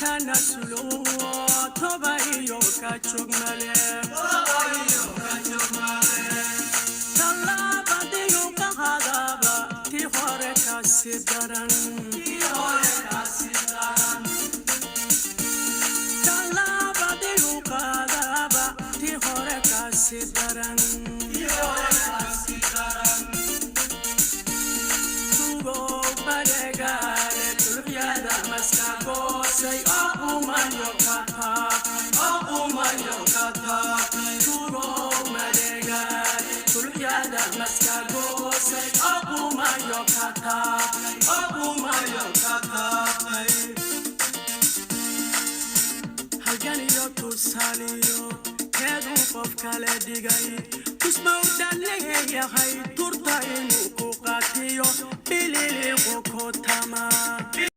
tanasulo tobayo kachugmale talabadiyo kahadaba ti hore kasidaran talabadiyo kahadaba ti hore kasidaran tugo badegare tulbyada maskago say opumayo kata tugo badegare tulbyada maskago say opumayo kata halganiyo tusaliyo kedu qof kale digay tusmawdan leeyahay turta inuu ku qaatiyo bilili qokotama